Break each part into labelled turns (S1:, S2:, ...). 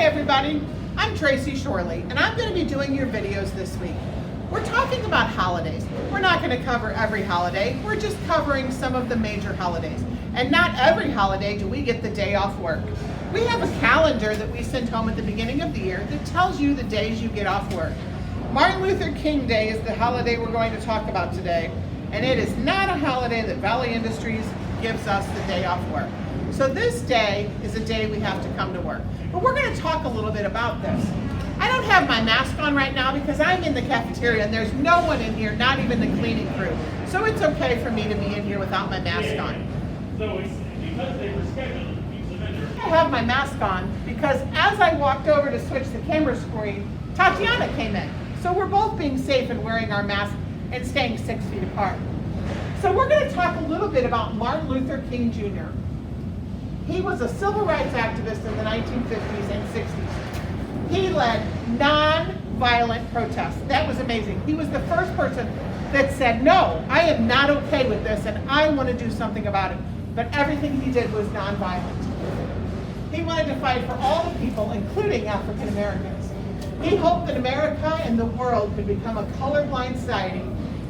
S1: everybody, I'm Tracy Shorley, and I'm going to be doing your videos this week. We're talking about holidays. We're not going to cover every holiday. We're just covering some of the major holidays. And not every holiday do we get the day off work. We have a calendar that we send home at the beginning of the year that tells you the days you get off work. Martin Luther King Day is the holiday we're going to talk about today, and it is not a holiday that Valley.industries gives us the day off work. So this day is a day we have to come to work. But we're going to talk a little bit about this. I don't have my mask on right now because I'm in the cafeteria and there's no one in here, not even the cleaning crew. So it's okay for me to be in here without my mask on.
S2: So it's because they were scheduled to keep the vendor.
S1: I have my mask on because as I walked over to switch the camera screen, Tatiana came in. So we're both being safe and wearing our masks and staying 6 feet apart. So we're going to talk a little bit about Martin Luther King Jr. He was a civil rights activist in the 1950s and 60s. He led non-violent protests. That was amazing. He was the first person that said, no, I am not okay with this and I want to do something about it. But everything he did was non-violent. He wanted to fight for all the people, including African Americans. He hoped that America and the world could become a colorblind society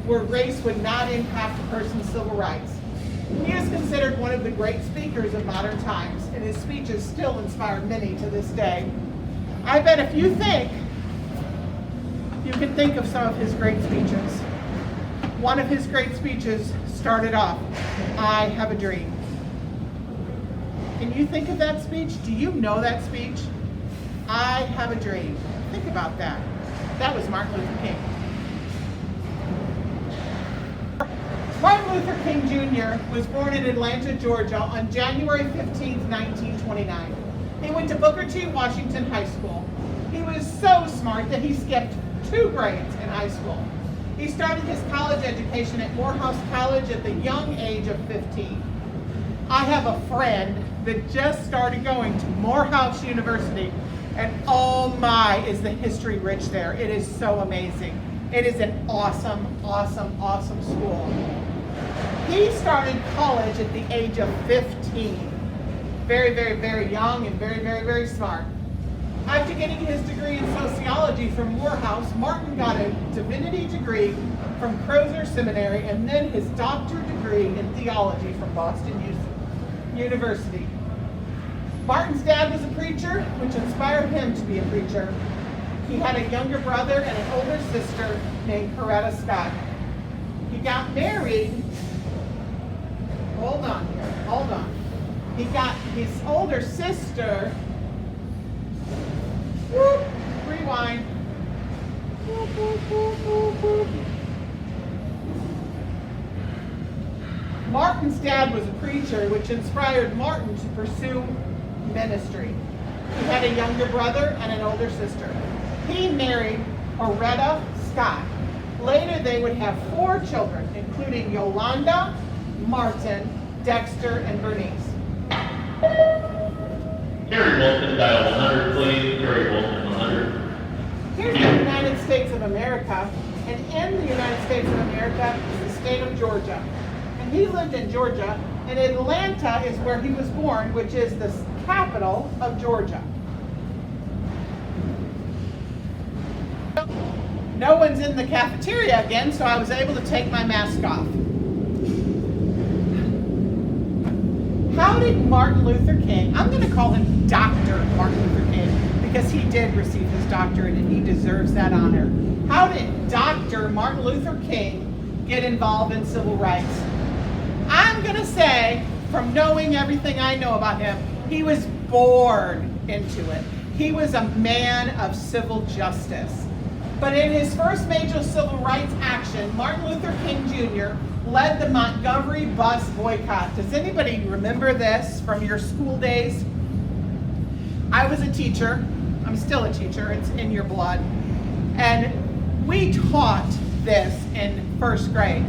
S1: where race would not impact a person's civil rights. He is considered one of the great speakers of modern times, and his speeches still inspire many to this day. I bet if you think, you can think of some of his great speeches. One of his great speeches started off, "I have a dream." Can you think of that speech? Do you know that speech? I have a dream. Think about that. That was Martin Luther King. Martin Luther King Jr. was born in Atlanta, Georgia on January 15, 1929. He went to Booker T. Washington High School. He was so smart that he skipped 2 grades in high school. He started his college education at Morehouse College at the young age of 15. I have a friend that just started going to Morehouse University, and oh my, is the history rich there. It is so amazing. It is an awesome, awesome, awesome school. He started college at the age of 15. Very, very, very young and very, very, very smart. After getting his degree in sociology from Morehouse, Martin got a divinity degree from Crozer Seminary and then his doctorate degree in theology from Boston University. Martin's dad was a preacher, which inspired him to be a preacher. He had a younger brother and an older sister named Coretta Scott. He got married. Hold on. He got his older sister. Whoop, rewind. Whoop, whoop, whoop, whoop, whoop. Martin's dad was a preacher, which inspired Martin to pursue ministry. He had a younger brother and an older sister. He married Coretta Scott. Later, they would have 4 children, including Yolanda, Martin, Dexter, and Bernice.
S2: Harry Wilson, dial 100, please. Harry Wilson, 100.
S1: Here's the United States of America, and in the United States of America is the state of Georgia. And he lived in Georgia, and Atlanta is where he was born, which is the capital of Georgia. No one's in the cafeteria again, so I was able to take my mask off. How did Martin Luther King, I'm going to call him Dr. Martin Luther King because he did receive his doctorate and he deserves that honor. How did Dr. Martin Luther King get involved in civil rights? I'm going to say, from knowing everything I know about him, he was born into it. He was a man of civil justice. But in his first major civil rights action, Martin Luther King Jr. led the Montgomery bus boycott. Does anybody remember this from your school days? I was a teacher. I'm still a teacher. It's in your blood. And we taught this in 1st grade.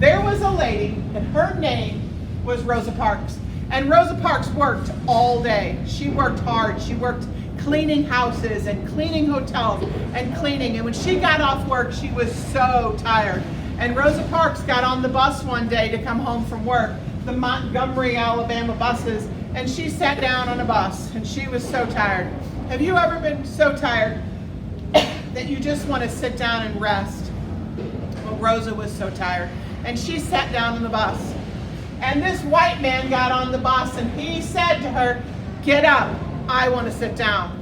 S1: There was a lady, and her name was Rosa Parks. And Rosa Parks worked all day. She worked hard. She worked cleaning houses and cleaning hotels and cleaning. And when she got off work, she was so tired. And Rosa Parks got on the bus one day to come home from work, the Montgomery, Alabama buses, and she sat down on a bus and she was so tired. Have you ever been so tired that you just want to sit down and rest? Well, Rosa was so tired, and she sat down in the bus. And this white man got on the bus, and he said to her, "Get up, I want to sit down."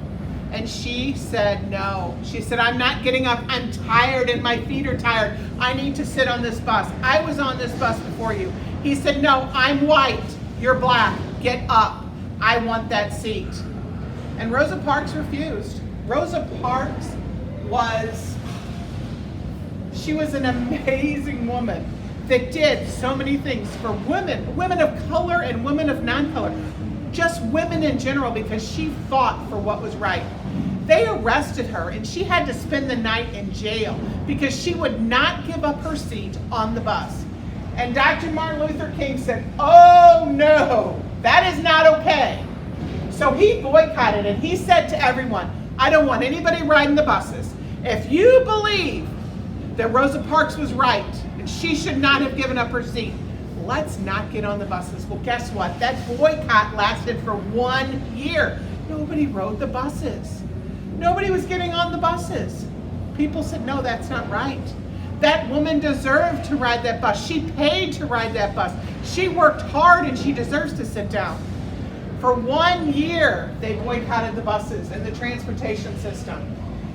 S1: And she said no. She said, "I'm not getting up. I'm tired and my feet are tired. I need to sit on this bus. I was on this bus before you." He said, "No, I'm white. You're black. Get up. I want that seat." And Rosa Parks refused. Rosa Parks she was an amazing woman that did so many things for women of color and women of non-color. Just women in general, because she fought for what was right. They arrested her and she had to spend the night in jail because she would not give up her seat on the bus. And Dr. Martin Luther King said, "Oh no, that is not okay." So he boycotted and he said to everyone, "I don't want anybody riding the buses. If you believe that Rosa Parks was right and she should not have given up her seat, let's not get on the buses." Well, guess what? That boycott lasted for 1 year. Nobody rode the buses. Nobody was getting on the buses. People said, "No, that's not right. That woman deserved to ride that bus. She paid to ride that bus. She worked hard and she deserves to sit down." For 1 year, they boycotted the buses and the transportation system.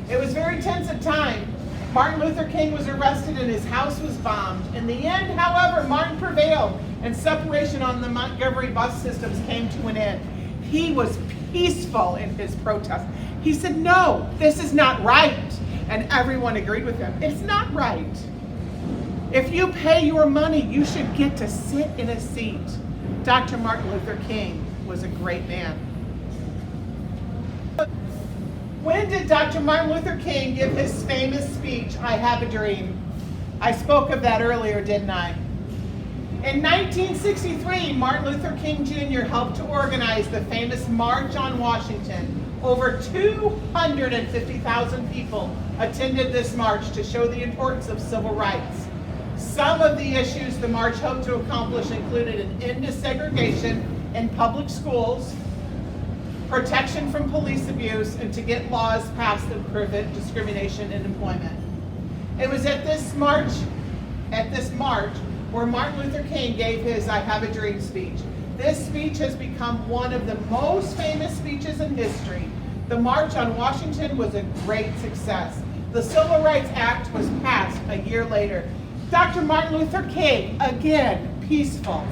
S1: It was very tense at times. Martin Luther King was arrested and his house was bombed. In the end, however, Martin prevailed and separation on the Montgomery bus systems came to an end. He was peaceful in his protest. He said, "No, this is not right." And everyone agreed with him. It's not right. If you pay your money, you should get to sit in a seat. Dr. Martin Luther King was a great man. When did Dr. Martin Luther King give his famous speech, "I Have a Dream"? I spoke of that earlier, didn't I? In 1963, Martin Luther King Jr. helped to organize the famous March on Washington. Over 250,000 people attended this march to show the importance of civil rights. Some of the issues the march hoped to accomplish included an end to segregation in public schools, protection from police abuse, and to get laws passed that prevent discrimination in employment. It was at this march where Martin Luther King gave his "I Have a Dream" speech. This speech has become one of the most famous speeches in history. The March on Washington was a great success. The Civil Rights Act was passed a year later. Dr. Martin Luther King, again, peaceful.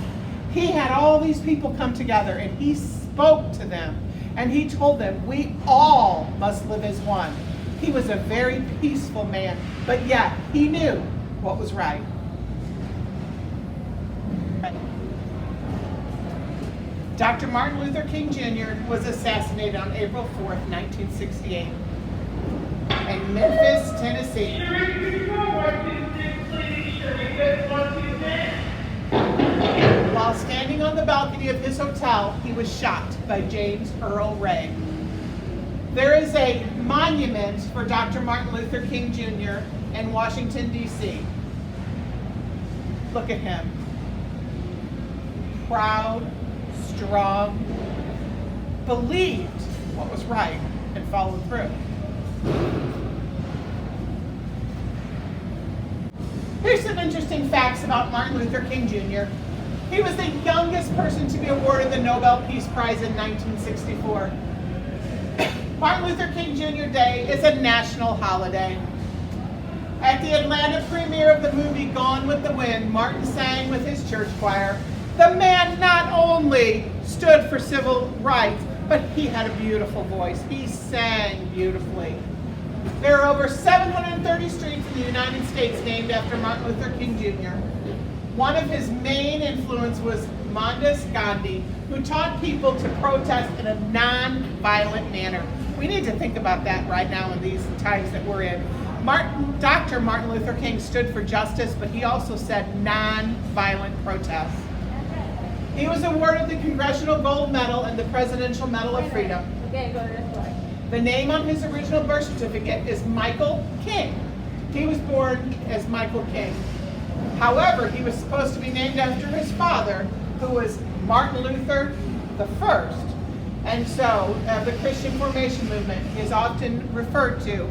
S1: He had all these people come together and he spoke to them. And he told them, we all must live as one. He was a very peaceful man, but yet he knew what was right. Dr. Martin Luther King Jr. was assassinated on April 4th, 1968 in Memphis, Tennessee. While standing on the balcony of his hotel, he was shot by James Earl Ray. There is a monument for Dr. Martin Luther King Jr. in Washington, D.C. Look at him. Proud, strong, believed what was right, and followed through. Here's some interesting facts about Martin Luther King Jr. He was the youngest person to be awarded the Nobel Peace Prize in 1964. Martin Luther King Jr. Day is a national holiday. At the Atlanta premiere of the movie Gone with the Wind, Martin sang with his church choir. The man not only stood for civil rights, but he had a beautiful voice. He sang beautifully. There are over 730 streets in the United States named after Martin Luther King Jr. One of his main influence was Mohandas Gandhi, who taught people to protest in a non-violent manner. We need to think about that right now in these times that we're in. Dr. Martin Luther King stood for justice, but he also said non-violent protests. He was awarded the Congressional Gold Medal and the Presidential Medal of Freedom.
S3: Okay, go this way.
S1: The name on his original birth certificate is Michael King. He was born as Michael King. However, he was supposed to be named after his father, who was Martin Luther the First. And so the Christian Formation Movement is often referred to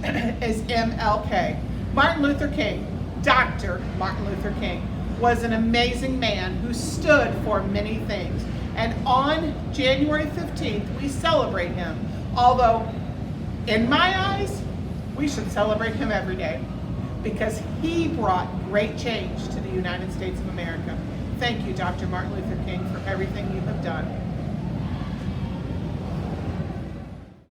S1: as MLK. Martin Luther King, Dr. Martin Luther King, was an amazing man who stood for many things. And on January 15th, we celebrate him. Although, in my eyes, we should celebrate him every day because he brought great change to the United States of America. Thank you, Dr. Martin Luther King, for everything you have done.